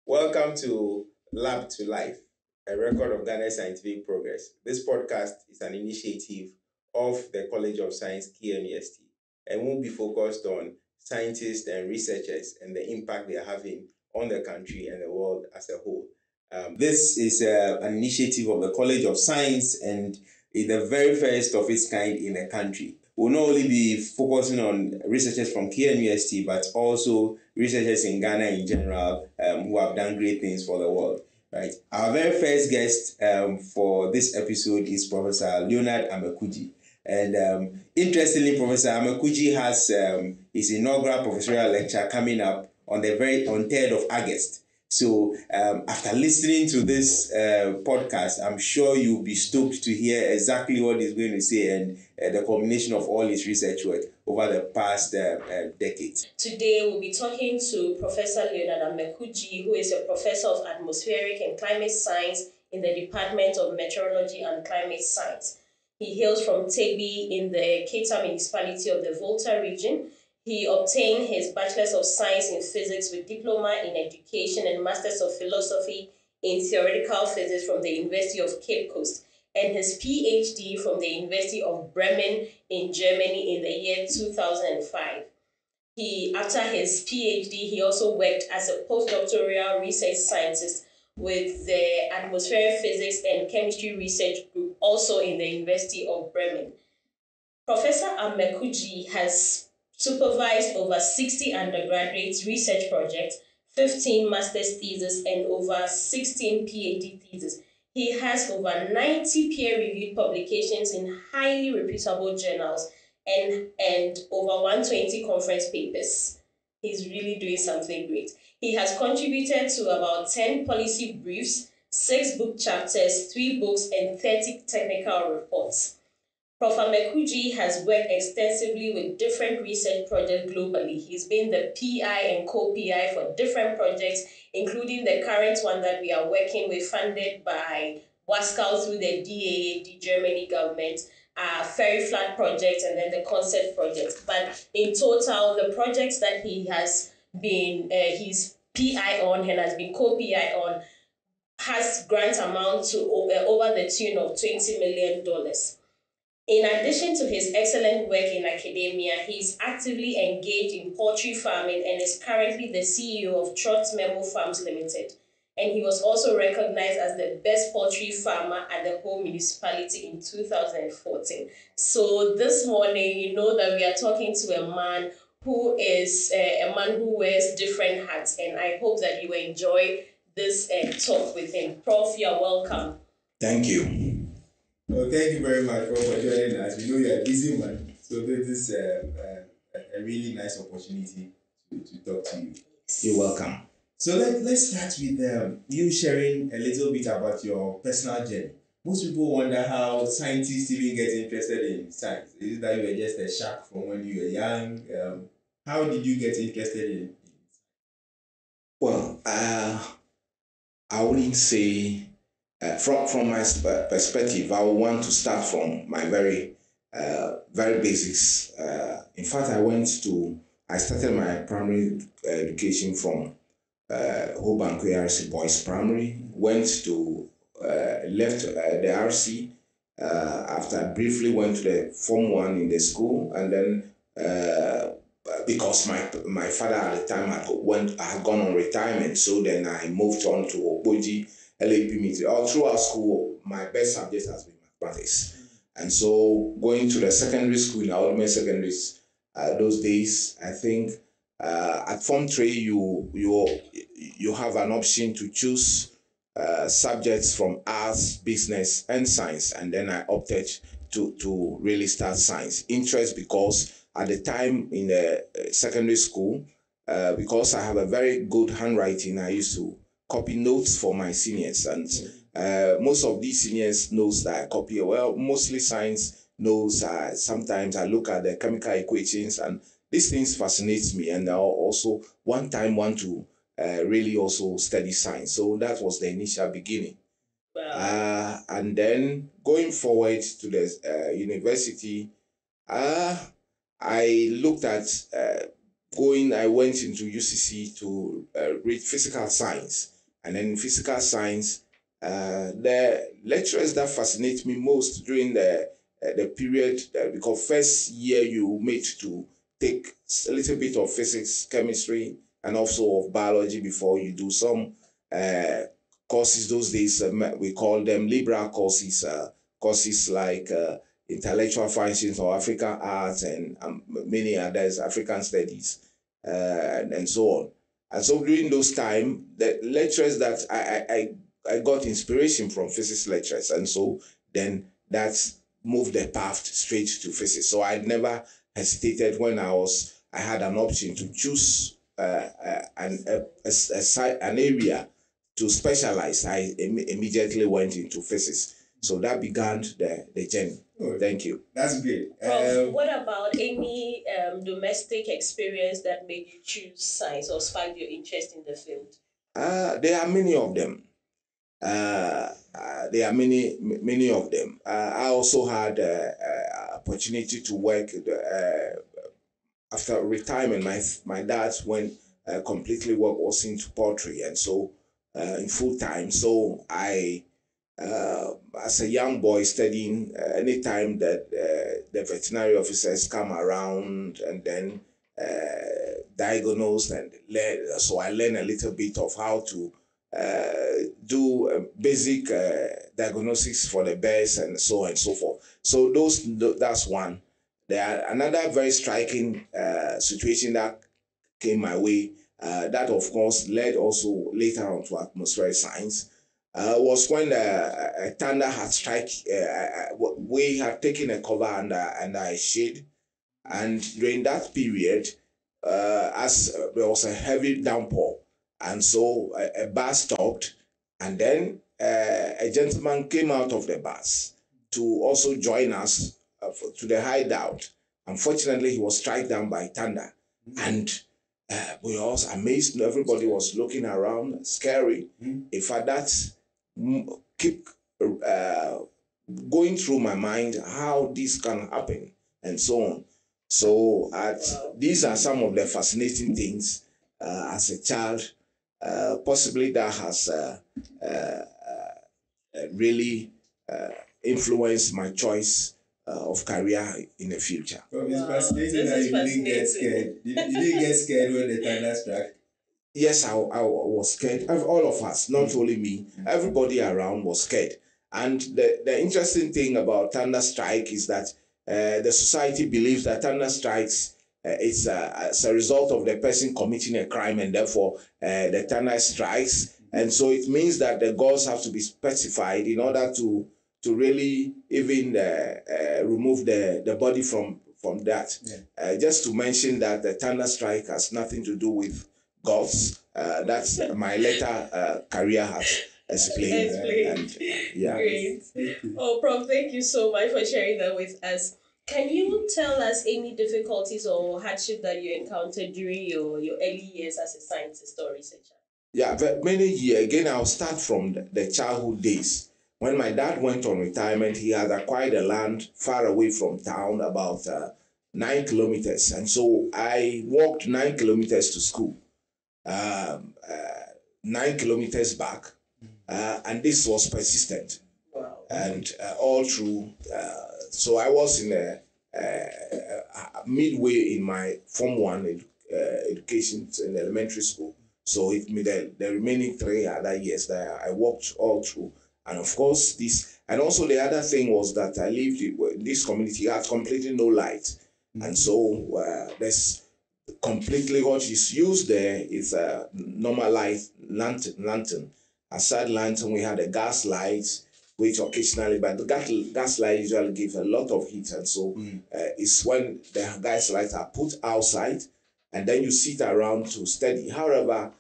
Welcome to LAB2LIFE, a record of Ghana's scientific progress. This podcast is an initiative of the College of Science KNUST and will be focused on scientists and researchers and the impact they are having on the country and the world as a whole. This is an initiative of the College of Science and is the very first of its kind in the country. We'll not only be focusing on researchers from KNUST, but also researchers in Ghana in general who have done great things for the world. Right. Our very first guest for this episode is Professor Leonard Amekudzi. And interestingly, Professor Amekuji has his inaugural professorial lecture coming up on 3rd of August. So after listening to this podcast, I'm sure you'll be stoked to hear exactly what he's going to say and the combination of all his research work over the past decades. Today, we'll be talking to Professor Leonard Amekudzi, who is a professor of atmospheric and climate science in the Department of Meteorology and Climate Science. He hails from Tegbi in the Keita municipality of the Volta region. He obtained his Bachelor's of Science in Physics with Diploma in Education and Master's of Philosophy in Theoretical Physics from the University of Cape Coast and his PhD from the University of Bremen in Germany in the year 2005. After his PhD, he also worked as a postdoctoral research scientist with the Atmospheric Physics and Chemistry Research Group, also in the University of Bremen. Professor Amekudzi has supervised over 60 undergraduate research projects, 15 master's theses, and over 16 PhD theses. He has over 90 peer-reviewed publications in highly reputable journals and over 120 conference papers. He's really doing something great. He has contributed to about 10 policy briefs, 6 book chapters, 3 books, and 30 technical reports. Prof. Amekudzi has worked extensively with different research projects globally. He's been the PI and co-PI for different projects, including the current one that we are working with, funded by WASCAL through the DAAD Germany government, Ferry Flat project, and then the Concept project. But in total, the projects that he has been his PI on and has been co-PI on has grant amount to over the tune of $20 million. In addition to his excellent work in academia, he is actively engaged in poultry farming and is currently the CEO of Trot's Memo Farms Limited. And he was also recognized as the best poultry farmer at the whole municipality in 2014. So this morning, you know that we are talking to a man who is a man who wears different hats. And I hope that you enjoy this talk with him. Prof, you're welcome. Thank you. Well, thank you very much, Prof, for joining us. We know you're a busy man, so this is a really nice opportunity to talk to you. You're welcome. So let's start with you sharing a little bit about your personal journey. Most people wonder how scientists even get interested in science. Is it that you were just a shark from when you were young? How did you get interested in science? Well, I wouldn't say... From my perspective, I would want to start from my very basics. In fact, I started my primary education from Hobank RC Boys Primary, left the RC after I briefly went to the Form 1 in the school, and then because my father at the time had gone on retirement, so then I moved on to Oboji LAB. All throughout school, my best subject has been mathematics. And so going to the secondary school in Alderman Secondary, those days, I think at Form 3, you have an option to choose subjects from arts, business, and science. And then I opted to really start science. Interest because at the time in the secondary school, because I have a very good handwriting, I used to copy notes for my seniors, and most of these seniors knows that I copy well. Mostly science knows. Sometimes I look at the chemical equations, and these things fascinates me. And I also one time want to really also study science. So that was the initial beginning. Wow. And then going forward to the university, I looked at I went into UCC to read physical science. And then in physical science, the lecturers that fascinate me most during the period, because first year you made to take a little bit of physics, chemistry, and also of biology before you do some courses. Those days we call them liberal courses, courses like intellectual functions or African arts and many others, African studies, and so on. And so during those time, the lecturers that I got inspiration from physics lecturers, and so then that's moved the path straight to physics. So I never hesitated when I had an option to choose an area to specialize. I immediately went into physics. So that began the journey. Oh, thank you. That's great. Prof, what about any domestic experience that made you choose science or sparked your interest in the field? There are many of them. There are many of them. I also had opportunity to work after retirement. My dad went completely was into poultry, and so in full time. So I, as a young boy studying, anytime that the veterinary officers come around and then diagnose and learn. So I learned a little bit of how to do basic diagnostics for the birds and so on and so forth. So that's one. There are another very striking situation that came my way. That of course led also later on to atmospheric science. Was when a thunder had struck. We had taken a cover under a shade, and during that period, as there was a heavy downpour, and so a bus stopped, and then a gentleman came out of the bus to also join us to the hideout. Unfortunately, he was struck down by thunder, and we were all amazed. Everybody was looking around, scary. In fact, that keep going through my mind how this can happen and so on. So these are some of the fascinating things as a child. Possibly that has really influenced my choice of career in the future. Well, it's fascinating that you didn't get scared. You didn't get scared when the thunder struck. Yes, I was scared. All of us, not only me, everybody around was scared. And the interesting thing about thunder strike is that the society believes that thunder strikes it's as a result of the person committing a crime, and therefore the thunder strikes. And so it means that the gods have to be specified in order to really even remove the body from that. Yeah. Just to mention that the thunder strike has nothing to do with gods. That's my later career has explained. And, yeah. Great. Oh, Prof, thank you so much for sharing that with us. Can you tell us any difficulties or hardship that you encountered during your early years as a scientist or researcher? Yeah, many years. Again, I'll start from the childhood days. When my dad went on retirement, he had acquired a land far away from town, about 9 kilometers. And so I walked 9 kilometers to school, 9 kilometers back. And this was persistent. Wow. And all through, so I was in a midway in my Form 1 education in elementary school. So it made the remaining 3 other years that I walked all through. And of course, and also the other thing was that I lived in this community had completely no light. And so there's completely what is used there is a normal light, lantern. Aside lantern, we had a gas light, which occasionally, but the gas light usually gives a lot of heat. And so it's when the gas lights are put outside, and then you sit around to study. However,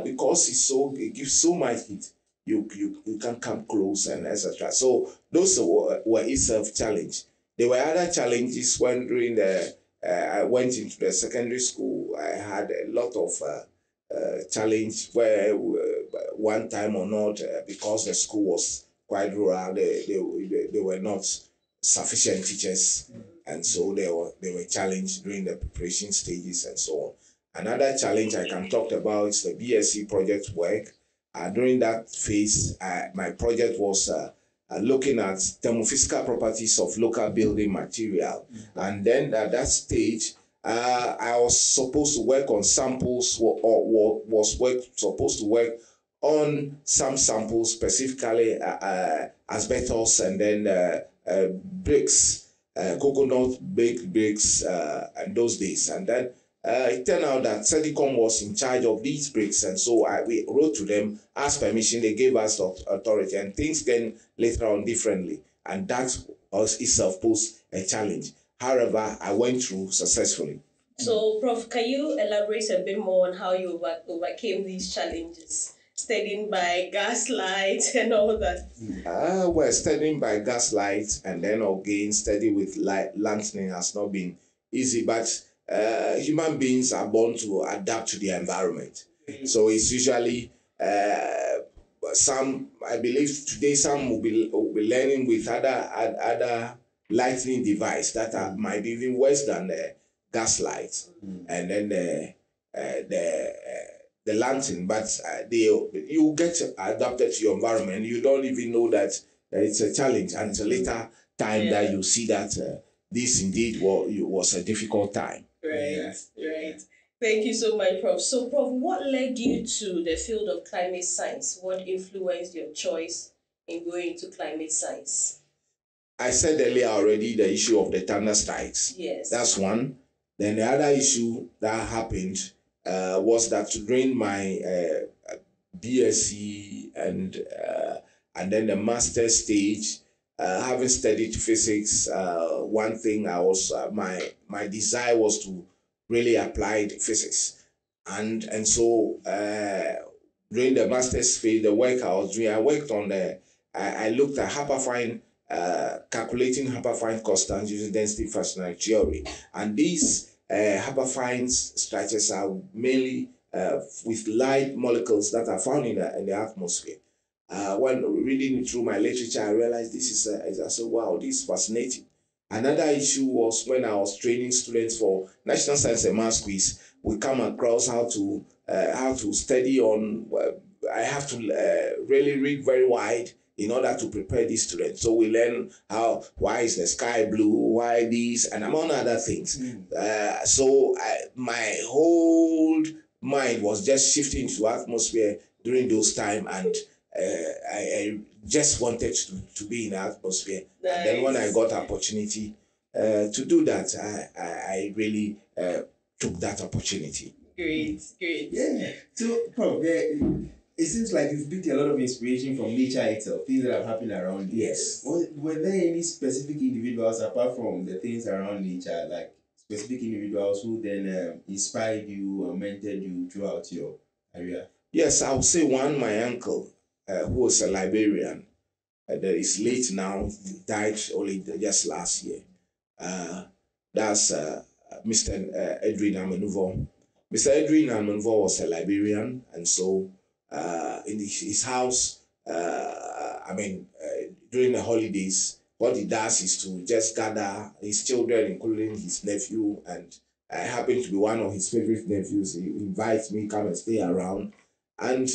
because it gives so much heat, you can't come close and etc. So those were itself challenge. There were other challenges when during I went into the secondary school. I had a lot of challenge where one time or not, because the school was quite rural, there were not sufficient teachers, and so they were challenged during the preparation stages and so on. Another challenge I can talk about is the BSc project work. During that phase, my project was looking at thermophysical properties of local building material. And then at that stage, I was supposed to work on samples supposed to work on some samples, specifically asbestos and then bricks, coconut baked bricks and those days. And then it turned out that Sedicom was in charge of these bricks, and so we wrote to them, asked permission, they gave us authority, and things came later on differently, and that was itself posed a challenge. However, I went through successfully. So, Prof, can you elaborate a bit more on how you overcame these challenges? Studying by gaslight and all that? Well, studying by gaslight and then again study with lantern has not been easy, but human beings are born to adapt to their environment. So it's usually some, I believe today some will be learning with other lighting device that might be even worse than the gaslight and then the lantern, but you get adapted to your environment. You don't even know that it's a challenge until later time that you see that this indeed was a difficult time. Right. Thank you so much, Prof. So, Prof, what led you to the field of climate science? What influenced your choice in going into climate science? I said earlier already the issue of the thunder strikes. Yes. That's one. Then the other issue that happened was that during my BSc and then the master's stage, having studied physics, one thing I was my desire was to really apply physics, and so during the master's phase, the work I was doing, I worked on I looked at hyperfine. Calculating hyperfine constants using density functional theory, and these hyperfine structures are mainly with light molecules that are found in the atmosphere. When reading through my literature, I realized this is I said, wow, this is fascinating. Another issue was when I was training students for National Science and Maths quiz, we come across how to study on. I have to really read very wide in order to prepare these students. So we learn why is the sky blue, why these, and among other things. So my whole mind was just shifting to atmosphere during those time, and I just wanted to be in the atmosphere. Nice. And then when I got opportunity to do that, I really took that opportunity. Great. Yeah. So, Prof, it seems like you've picked a lot of inspiration from nature itself, things that have happened around you. Yes. Were there any specific individuals apart from the things around nature, like specific individuals who then inspired you or mentored you throughout your career? Yes, I would say one, my uncle, who was a librarian, that is late now, died only just last year. That's Mr. Edwin Amenuvo. Mr. Edwin Amenuvo was a librarian, and so in his house, during the holidays, what he does is to just gather his children, including his nephew, and I happen to be one of his favorite nephews. He invites me, come and stay around, and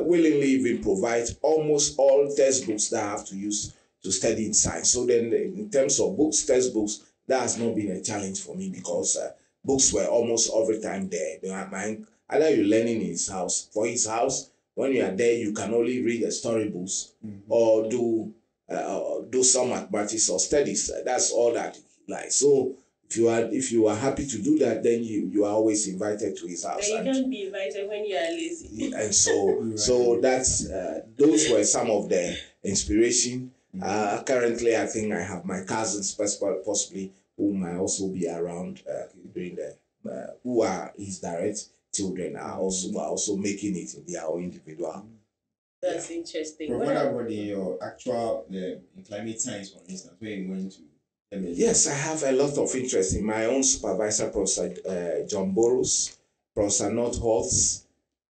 willingly even provide almost all textbooks that I have to use to study in science. So then in terms of books, textbooks, that has not been a challenge for me because books were almost every time there. Either you're learning in his house. For his house, when you are there, you can only read the storybooks or do some mathematics or studies. That's all that he likes. So if you are happy to do that, then you are always invited to his house. But you don't be invited when you are lazy. And so that's those were some of the inspiration. Currently, I think I have my cousins, possibly, who might also be around during who are his direct children are also making it in their own individual. That's interesting. What about your actual in climate science, for instance, where you went to? Yes, I have a lot of interest in my own supervisor, Professor John Burrows, Professor Not Holtz.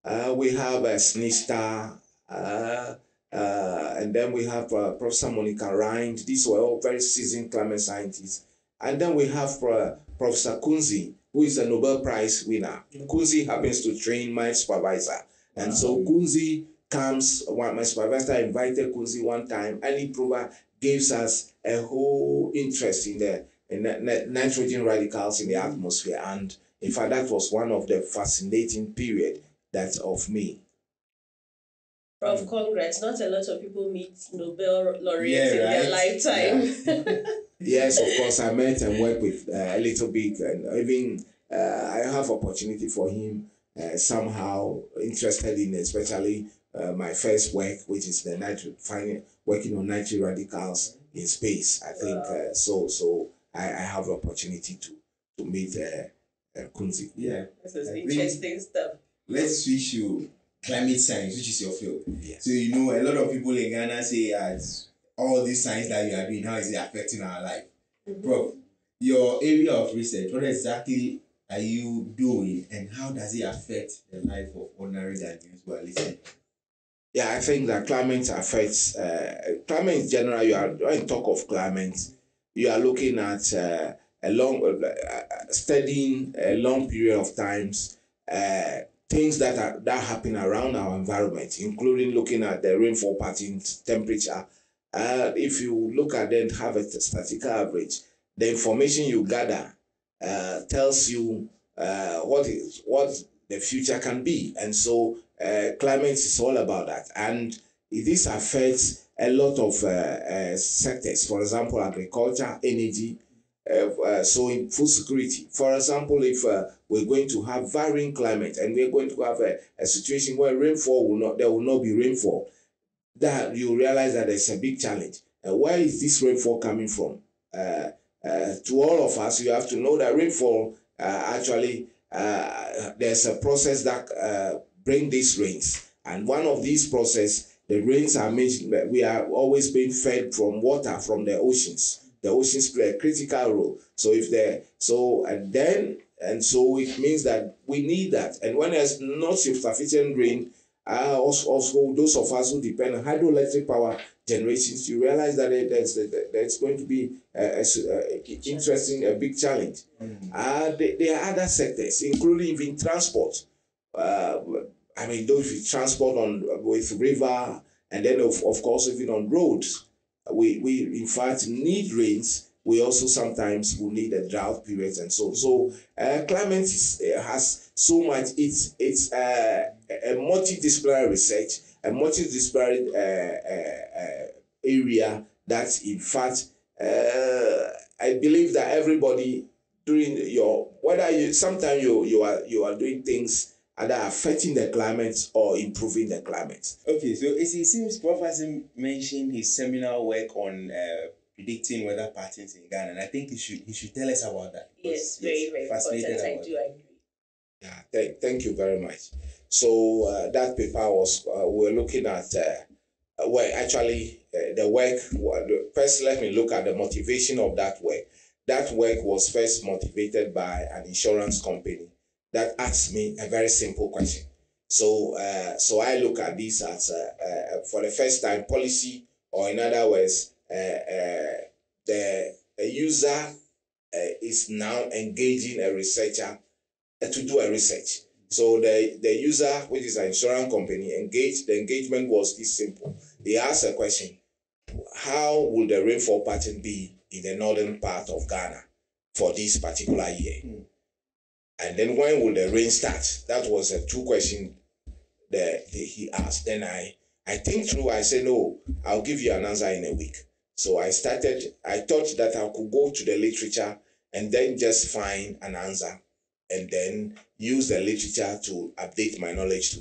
We have Snista, and then we have Professor Monica Rind. These were all very seasoned climate scientists. And then we have Professor Kunzi, who is a Nobel Prize winner. Kunzi happens to train my supervisor. And so Kunzi comes, my supervisor invited Kunzi one time, and he gives us a whole interest in the nitrogen radicals in the atmosphere. And in fact, that was one of the fascinating period that of me. Prof, congrats. Not a lot of people meet Nobel laureates in their lifetime. Yeah. Yes, of course, I met and worked with a little bit, and even I have opportunity for him somehow interested in, especially my first work, which is the working on nitrogen radicals in space. I think so I have the opportunity to meet Kunzi. Yeah, this is interesting stuff. Let's switch to climate science, which is your field. Yes. So a lot of people in Ghana say, as all this science that you are doing, how is it affecting our life? Mm-hmm. Prof, your area of research, what exactly are you doing, and how does it affect the life of ordinary Ghanaians who are listening? Yeah, I think that climate affects climate in general. When you talk of climate, you are looking at studying a long period of times, things that happen around our environment, including looking at the rainfall patterns, temperature. If you look at it and have a statistical average, the information you gather tells you what the future can be. And so climate is all about that. And this affects a lot of sectors. For example, agriculture, energy, so in food security. For example, if we're going to have varying climate and we're going to have a situation where there will not be rainfall, that you realize that there's a big challenge. Where is this rainfall coming from? To all of us, you have to know that rainfall actually there's a process that bring these rains, and one of these process, the rains are mentioned. We are always being fed from water from the oceans. The oceans play a critical role. So so it means that we need that, and when there's not sufficient rain, also those of us who depend on hydroelectric power generations, you realize that there's going to be a big challenge. Mm-hmm. There are other sectors, including even transport. Those with transport with river, and then of course even on roads. We in fact need rains. We also sometimes will need a drought periods, and so climate has so much. It's a multidisciplinary research, a multidisciplinary area that in fact I believe that everybody during sometimes you are doing things either affecting the climate or improving the climate. Okay, so it seems Prof has mentioned his seminal work on predicting weather patterns in Ghana, and I think he should tell us about that. Yes, very, very fascinated. I do agree. Yeah, thank you very much. So that paper was we're looking at the work. First, let me look at the motivation of that work. That work was first motivated by an insurance company that asked me a very simple question. So I look at this as for the first time policy, or in other words, the user is now engaging a researcher to do a research. So the user, which is an insurance company, engaged. The engagement was this simple. They asked a question: how will the rainfall pattern be in the northern part of Ghana for this particular year? And then when will the rain start? That was a two question that he asked. Then I think through. I said, no, I'll give you an answer in a week. So I thought that I could go to the literature and then just find an answer, and then use the literature to update my knowledge.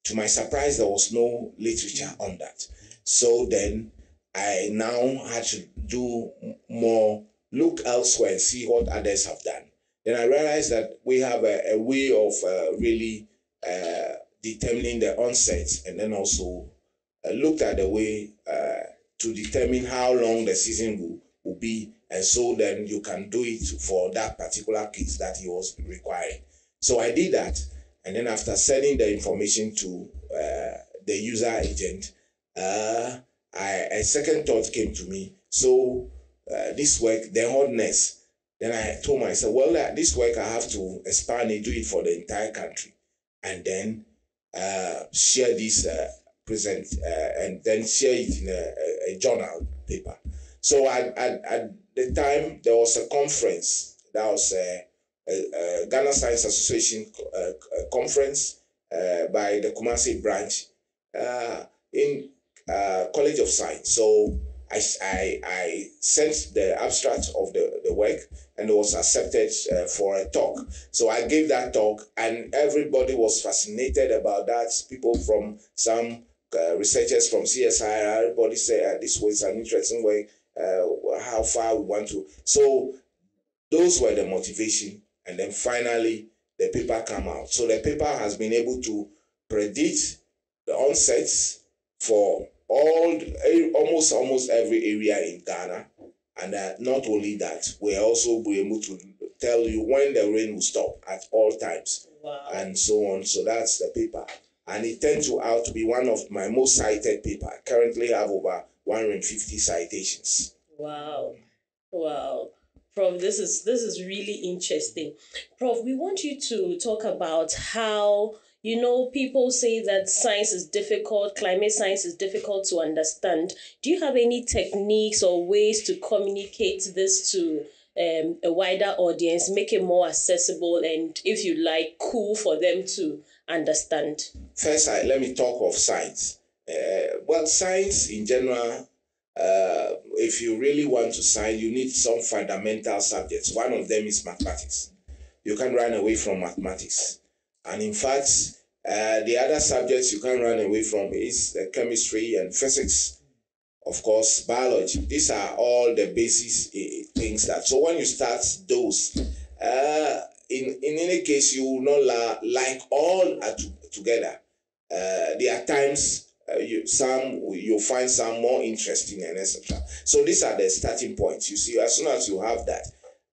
To my surprise, there was no literature on that. So then I now had to do more, look elsewhere and see what others have done. Then I realized that we have a way of really determining the onset, and then also looked at the way to determine how long the season will be, and so then you can do it for that particular case that he was requiring. So I did that, and then after sending the information to the user agent, a second thought came to me. So this work, the hotness. Then I told myself, well, this work I have to expand it, do it for the entire country, and then share this present and then share it in a journal paper. So at the time, there was a conference. That was a Ghana Science Association conference by the Kumasi branch in College of Science. So I sent the abstract of the work, and it was accepted for a talk. So I gave that talk, and everybody was fascinated about that. People from some researchers from CSI, everybody said this was an interesting way, how far we want to. So those were the motivation, and then finally the paper came out. So the paper has been able to predict the onsets for almost every area in Ghana, and not only that, we also be able to tell you when the rain will stop at all times. Wow. And so on. So that's the paper, and it turned out to be one of my most cited paper. I currently have over 150 citations. Wow. Prof, this is really interesting. Prof, we want you to talk about how, people say that science is difficult, climate science is difficult to understand. Do you have any techniques or ways to communicate this to a wider audience, make it more accessible and, if you like, cool for them to understand? First, let me talk of science. Well, science in general, if you really want to science, you need some fundamental subjects. One of them is mathematics. You can't run away from mathematics. And in fact, the other subjects you can't run away from is chemistry and physics, of course, biology. These are all the basis things that. So when you start those, in any case, you will not like all together. There are times you'll find some more interesting and etc. So these are the starting points. You see, as soon as you have that,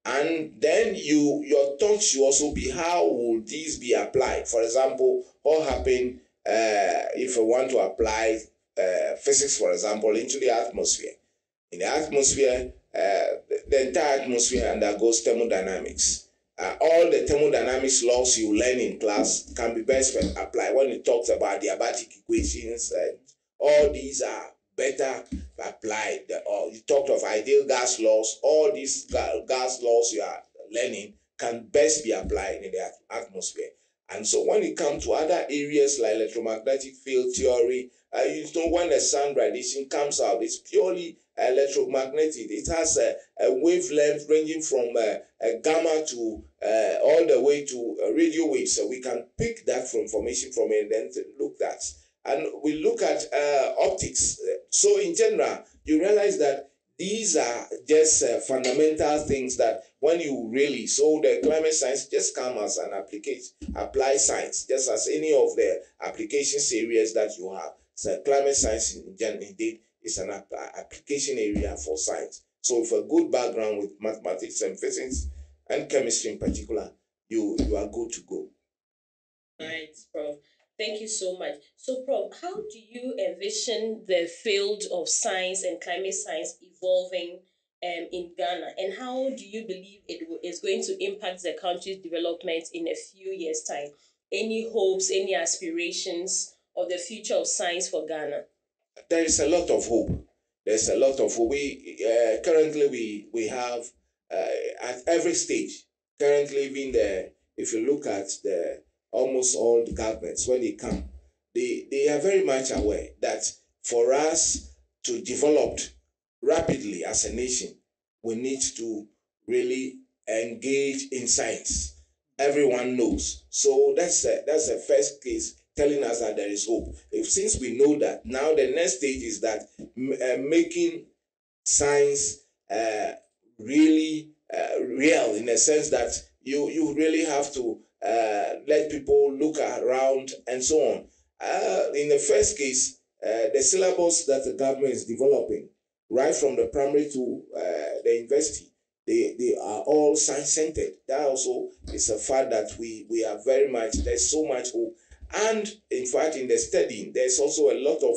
and then your thought should also be, how will these be applied? For example, what happen if I want to apply physics, for example, into the atmosphere? In the atmosphere, the entire atmosphere undergoes thermodynamics. All the thermodynamics laws you learn in class can be best applied when it talks about diabatic equations, and all these are better applied. Or you talked of ideal gas laws. All these gas laws you are learning can best be applied in the atmosphere. And so when it comes to other areas like electromagnetic field theory, when the sun radiation comes out, it's purely electromagnetic. It has a wavelength ranging from gamma to all the way to radio waves. So we can pick that information from it and then look at. And we look at optics. So in general, you realize that these are just fundamental things that when you really, so the climate science just come as an apply science, just as any of the applications areas that you have. So climate science indeed is an application area for science. So with a good background with mathematics and physics and chemistry in particular, you are good to go. Right, Prof. Thank you so much. So, Prof, how do you envision the field of science and climate science evolving in Ghana? And how do you believe it is going to impact the country's development in a few years' time? Any hopes, any aspirations of the future of science for Ghana? There is a lot of hope. There's a lot of hope. Currently we have at every stage. Currently, even if you look at almost all the governments, when they come, they are very much aware that for us to develop rapidly as a nation, we need to really engage in science. Everyone knows. So that's the first case telling us that there is hope. Since we know that, now the next stage is that making science really real, in a sense that you really have to let people look around and so on. In the first case, the syllabus that the government is developing, right from the primary to the university, they are all science-centered. That also is a fact that we are very much, there's so much hope. And in fact, in the studying, there's also a lot of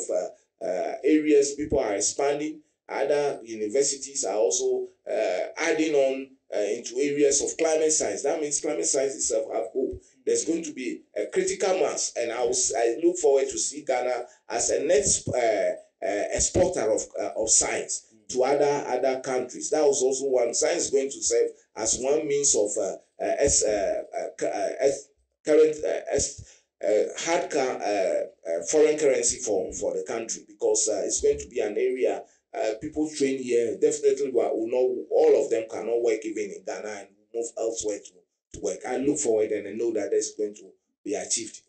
areas people are expanding. Other universities are also adding on into areas of climate science. That means climate science itself have hope. There's going to be a critical mass, and I look forward to see Ghana as a next exporter of science to other countries. That was also one. Science is going to serve as one means of hard foreign currency for the country, because it's going to be an area people train here. Definitely, will know all of them cannot work even in Ghana and move elsewhere to work. I look forward and I know that that's going to be achieved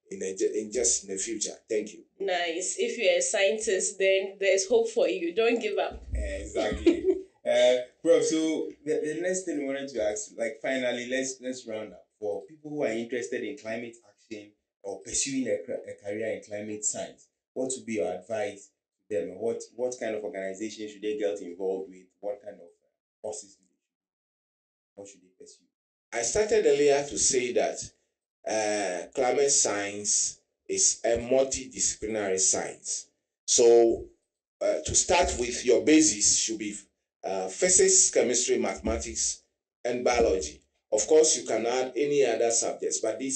in just in the future. Thank you. Nice. If you're a scientist, then there's hope for you. Don't give up. Exactly. Prof, so the next thing we wanted to ask, like finally, let's round up. For people who are interested in climate action or pursuing a career in climate science, what would be your advice to them? What kind of organization should they get involved with? What kind of courses what should they pursue? I started earlier to say that climate science is a multidisciplinary science. So to start with, your basis should be physics, chemistry, mathematics, and biology. Of course, you can add any other subjects, but the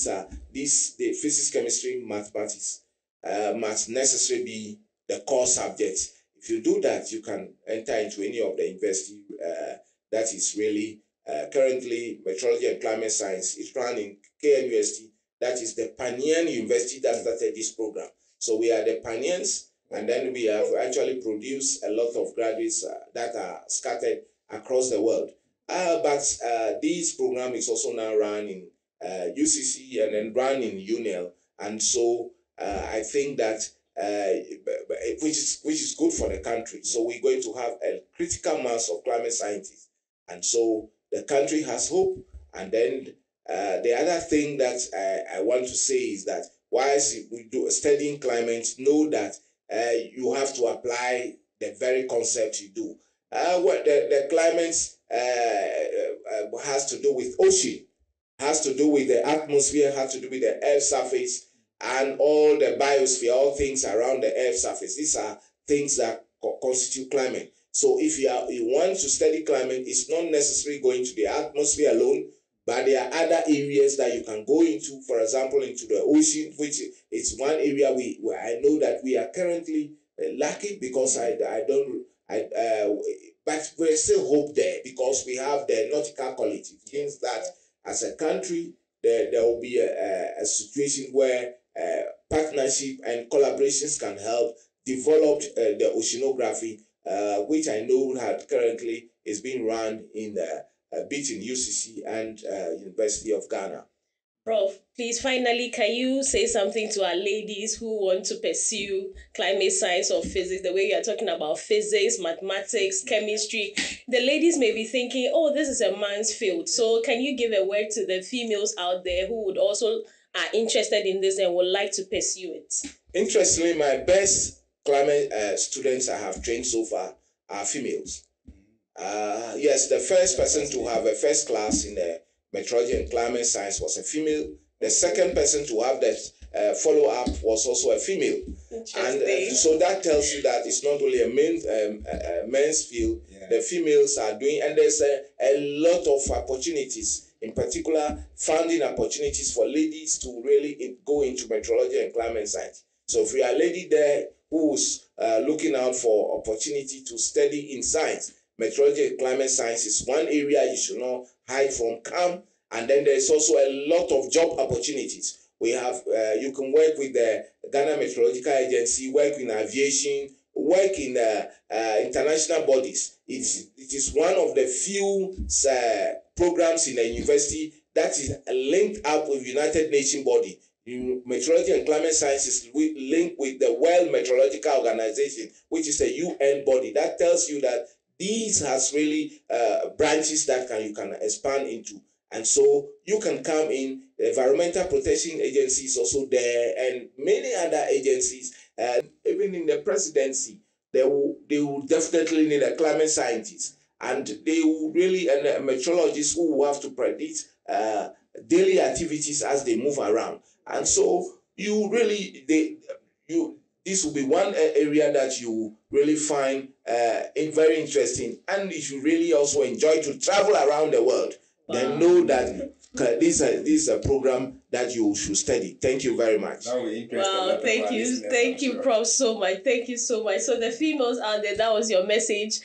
physics, chemistry, mathematics must necessarily be the core subjects. If you do that, you can enter into any of the university that is really currently meteorology and climate science is run in KNUST. That is the pioneer university that started this program. So we are the pioneers, and then we have actually produced a lot of graduates that are scattered across the world. But this program is also now run in UCC and then run in UNEL, and so I think that which is good for the country. So we're going to have a critical mass of climate scientists, and so the country has hope. And then the other thing that I want to say is that whilst we do studying climate, know that you have to apply the very concept you do. What the climate has to do with ocean, has to do with the atmosphere, has to do with the earth surface, and all the biosphere, all things around the earth surface. These are things that constitute climate. So if you want to study climate, it's not necessarily going to the atmosphere alone, but there are other areas that you can go into. For example, into the ocean, which is one area where I know that we are currently lacking, because but there's still hope there, because we have the nautical college. It means that as a country, there will be a situation where partnership and collaborations can help develop the oceanography, which I know that currently is being run in bit in UCC and University of Ghana. Prof, please finally, can you say something to our ladies who want to pursue climate science or physics? The way you are talking about physics, mathematics, chemistry, the ladies may be thinking, oh, this is a man's field. So can you give a word to the females out there who would also are interested in this and would like to pursue it? Interestingly, my best climate students I have trained so far are females. Yes, the first person to have a first class in the meteorology and climate science was a female. The second person to have that follow-up was also a female. And so that tells you that it's not only a men's field. Yeah. The females are doing, and there's a lot of opportunities, in particular funding opportunities for ladies to really go into meteorology and climate science. So if you are a lady there who's looking out for opportunity to study in science, meteorology and climate science is one area you should not hide from. Come, and then there's also a lot of job opportunities. We have you can work with the Ghana Meteorological Agency, work in aviation, work in international bodies. It is one of the few programs in the university that is linked up with United Nations body. Meteorology and climate science is linked with the World Meteorological Organization, which is a UN body. That tells you that these has really branches that you can expand into. And so you can come in. The Environmental Protection Agency is also there, and many other agencies. Even in the presidency, they will definitely need a climate scientist, and they will really, and meteorologists who will have to predict daily activities as they move around. And so this will be one area that you really find very interesting, and you should really also enjoy to travel around the world. then know that this is a program that you should study. Thank you very much. That will interest a lot Wow, of thank our you. listeners, Thank I'm you, sure. Prof, so much. Thank you so much. So the females out there, that was your message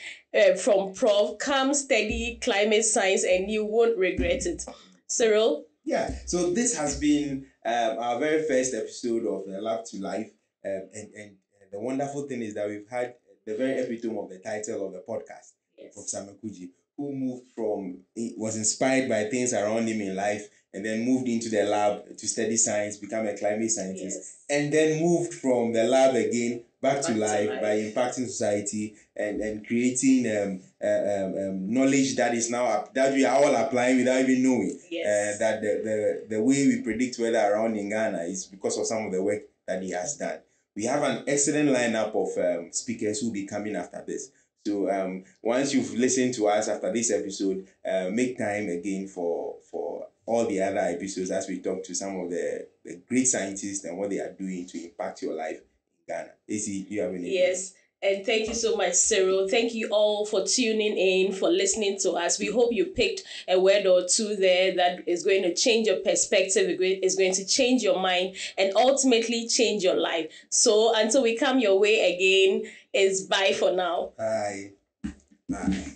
from Prof. Come study climate science and you won't regret it. Cyril? Yeah, so this has been our very first episode of LAB2LIFE. And the wonderful thing is that we've had the very epitome of the title of the podcast, Yes. Professor Makuji, who was inspired by things around him in life and then moved into the lab to study science, become a climate scientist, Yes. and then moved from the lab again back to Back to life life. by impacting society and creating knowledge that is now that we are all applying without even knowing. Yes. That the way we predict weather around in Ghana is because of some of the work that he has done. We have an excellent lineup of speakers who will be coming after this. So once you've listened to us after this episode, make time again for all the other episodes as we talk to some of the great scientists and what they are doing to impact your life in Ghana. AC, do you have any? Yes. And thank you so much, Cyril. Thank you all for tuning in, for listening to us. We hope you picked a word or two there that is going to change your perspective, is going to change your mind, and ultimately change your life. So until we come your way again, it's bye for now. Bye. Bye.